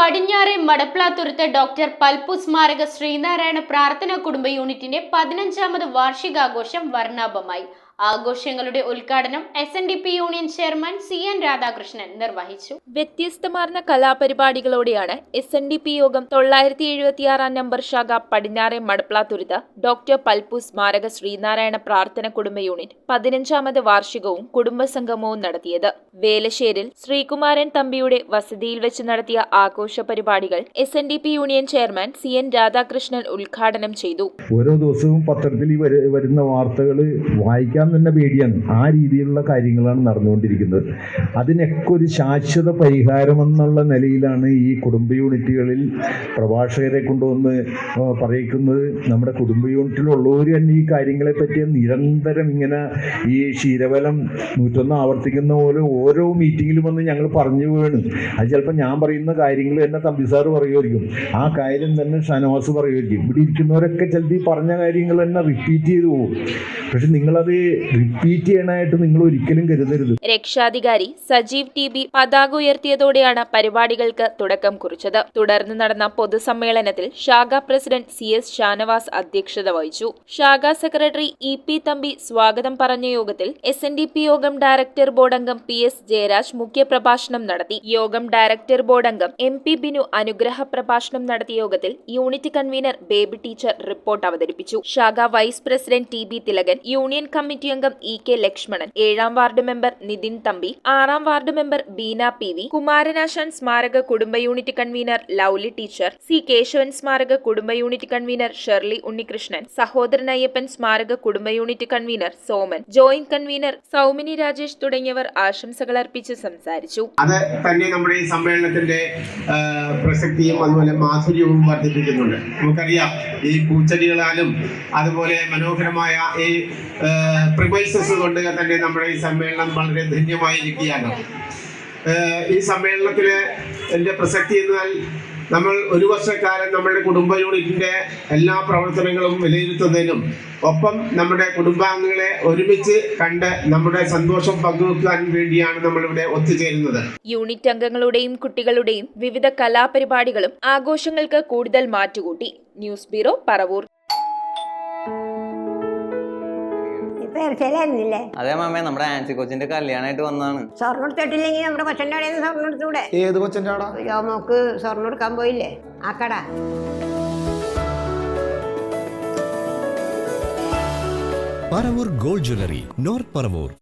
പടിഞ്ഞാറെ മടപ്ലാത്തുരുത്ത് ഡോക്ടർ പൽപ്പു സ്മാരക ശ്രീനാരായണ പ്രാർത്ഥനാ കുടുംബ യൂണിറ്റിന്റെ 15ാമത് വാർഷികാഘോഷം വർണ്ണാഭമായി. ആഘോഷങ്ങളുടെ ഉദ്ഘാടനം SNDP union chairman CN Radhakrishnan നിർവഹിച്ചു. വ്യത്യസ്തമാർന്ന കലാപരിപാടികളോടെയാണ് SNDP യോഗം 976 നമ്പർ ശാഖ പടിഞ്ഞാറെ മടപ്ലാത്തുരുത്ത് ഡോക്ടർ പൽപ്പു സ്മാരക ശ്രീനാരായണ പ്രാർത്ഥന കുടുംബ യൂണിറ്റ് 15ാമത് വാർഷികവും കുടുംബസംഗമവും നടത്തിയത്. വേലശ്ശേരിൽ ശ്രീകുമാരൻ തമ്പിയുടെ വസതിയിൽ വെച്ച് നടത്തിയ ആഘോഷ പരിപാടികൾ SNDP union chairman CN Radhakrishnan ഉദ്ഘാടനം ചെയ്തു. ഓരോ ദിവസവും പത്രത്തിൽ വരുന്ന വാർത്തകൾ വായിക്കാൻ തന്നെ പേടിയാണ്. ആ രീതിയിലുള്ള കാര്യങ്ങളാണ് നടന്നുകൊണ്ടിരിക്കുന്നത്. അതിനൊക്കെ ഒരു ശാശ്വത പരിഹാരം എന്നുള്ള നിലയിലാണ് ഈ കുടുംബ യൂണിറ്റുകളിൽ പ്രഭാഷകരെ കൊണ്ടുവന്ന് പറയിക്കുന്നത്. നമ്മുടെ കുടുംബ യൂണിറ്റിലുള്ളവർ തന്നെ ഈ കാര്യങ്ങളെ പറ്റി നിരന്തരം ഇങ്ങനെ ഈ ക്ഷീരബലം 101 ആവർത്തിക്കുന്ന പോലെ ഓരോ മീറ്റിങ്ങിലും വന്ന് ഞങ്ങൾ പറഞ്ഞു വീണ്. അത് ചിലപ്പോൾ ഞാൻ പറയുന്ന കാര്യങ്ങൾ തന്നെ തമ്പി സാറ് പറയുമായിരിക്കും, ആ കാര്യം തന്നെ ഷാനവാസ് പറയുമായിരിക്കും. ഇവിടെ ഇരിക്കുന്നവരൊക്കെ ചിലപ്പോൾ ഈ പറഞ്ഞ കാര്യങ്ങൾ തന്നെ റിപ്പീറ്റ് ചെയ്തു പോകും. പക്ഷെ നിങ്ങളത് റിപ്പീറ്റ് ചെയ്യാനായിട്ട് നിങ്ങൾ ഒരിക്കലും കരുതരുത്. രക്ഷാധികാരി സജീവ് TB പതാക ഉയർത്തിയതോടെയാണ് പരിപാടികൾക്ക് തുടക്കം കുറിച്ചത്. തുടർന്ന് നടന്ന പൊതുസമ്മേളനത്തിൽ ശാഖാ പ്രസിഡന്റ് CS ഷാനവാസ് അധ്യക്ഷത വഹിച്ചു. ശാഖാ സെക്രട്ടറി EP തമ്പി സ്വാഗതം പറഞ്ഞ യോഗത്തിൽ SNDP യോഗം ഡയറക്ടർ ബോർഡ് അംഗം PS ജയരാജ് മുഖ്യപ്രഭാഷണം നടത്തി. യോഗം ഡയറക്ടർ ബോർഡ് അംഗം MP ബിനു അനുഗ്രഹ പ്രഭാഷണം നടത്തിയ യോഗത്തിൽ unit convener Baby teacher report അവതരിപ്പിച്ചു. ശാഖാ vice president TB Thilakan, union committee അംഗം EK ലക്ഷ്മണൻ, 7ാം വാർഡ് മെമ്പർ നിതിൻ തമ്പി, 6ാം ward member Beena PV, Kumaranasan സ്മാരക കുടുംബ unit convener Lovely teacher, C Keshavan സ്മാരക കുടുംബ unit convener Shirley Unnikrishnan, Sahodaran Ayyappan സ്മാരക കുടുംബ unit convener Soman, joint convener Saumini Rajesh തുടങ്ങിയവർ ആശംസകൾ അർപ്പിച്ച് സംസാരിച്ചു. അത് തന്നെ നമ്മുടെ ഈ സമ്മേളനത്തിന്റെ പ്രസക്തിയും അതുപോലെ മാധുര്യവും വർദ്ധിപ്പിക്കുന്നുണ്ട്. നമുക്കറിയാം, ഈ പൂച്ചെടികളാലും അതുപോലെ മനോഹരമായ ഈ പ്രിമൈസസ് കൊണ്ട് തന്നെ നമ്മുടെ ഈ സമ്മേളനം വളരെ ധന്യമായിരിക്കുകയാണ്. ഈ സമ്മേളനത്തിലെ എൻ്റെ പ്രസക്തി എന്നാൽ നമ്മൾ ഒരു വർഷക്കാലം നമ്മുടെ കുടുംബ യൂണിറ്റിന്റെ എല്ലാ പ്രവർത്തനങ്ങളും വിലയിരുത്തുന്നതിനും ഒപ്പം നമ്മുടെ കുടുംബാംഗങ്ങളെ ഒരുമിച്ച് കണ്ട് നമ്മുടെ സന്തോഷം പങ്കുവെക്കാൻ വേണ്ടിയാണ് നമ്മളിവിടെ ഒത്തുചേരുന്നത്. യൂണിറ്റ് അംഗങ്ങളുടെയും കുട്ടികളുടെയും വിവിധ കലാപരിപാടികളും ആഘോഷങ്ങൾക്ക് കൂടുതൽ മാറ്റുകൂട്ടി. News bureau, Paravur. അതെ മാമേ, നമ്മുടെ ആൻസി കൊച്ചിന്റെ കല്യാണമായിട്ട് വന്നതാണ്. സ്വർണ്ണം എടുത്തിട്ടില്ലെങ്കിൽ നമ്മുടെ കൊച്ചൻ്റെ അവിടെ സ്വർണ്ണം എടുത്തൂടെ? ഏത് കൊച്ചന്റെ അവിടെ? നോക്ക്, സ്വർണ്ണം എടുക്കാൻ പോയില്ലേ ആ കട. Paravur gold jewellery, north Paravur.